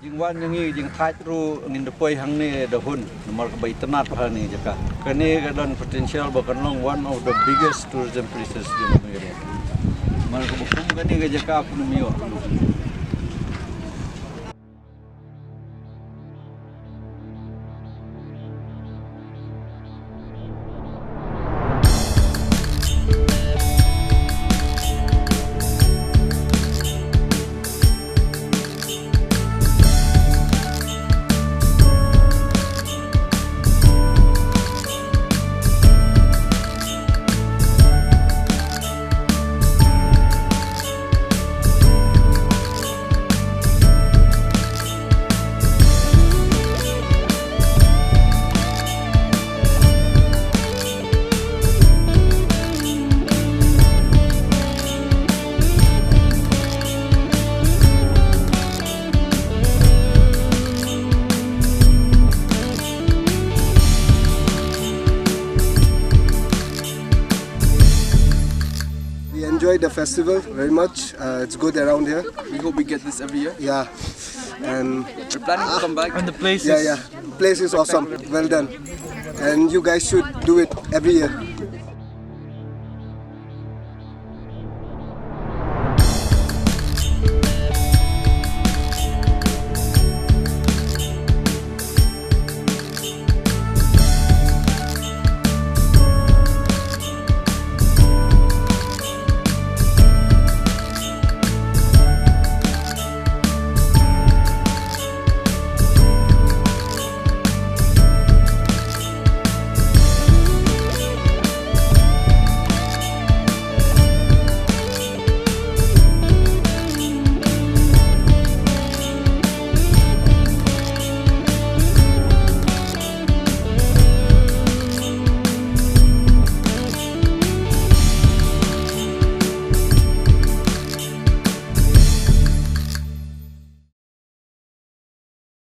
Jing wan yang jing thaj ru ngin depoi hang ni dahun nomor ke bai tenat ha ni jaka kani gadon potential bakanlong one of the biggest tourism places di Mangere mar ke bukum kani ga jaka pun mio Enjoyed the festival very much. It's good around here. We hope we get this every year. Yeah, and We're planning to come back. And the place yeah, place is awesome. Well done, and you guys should do it every year.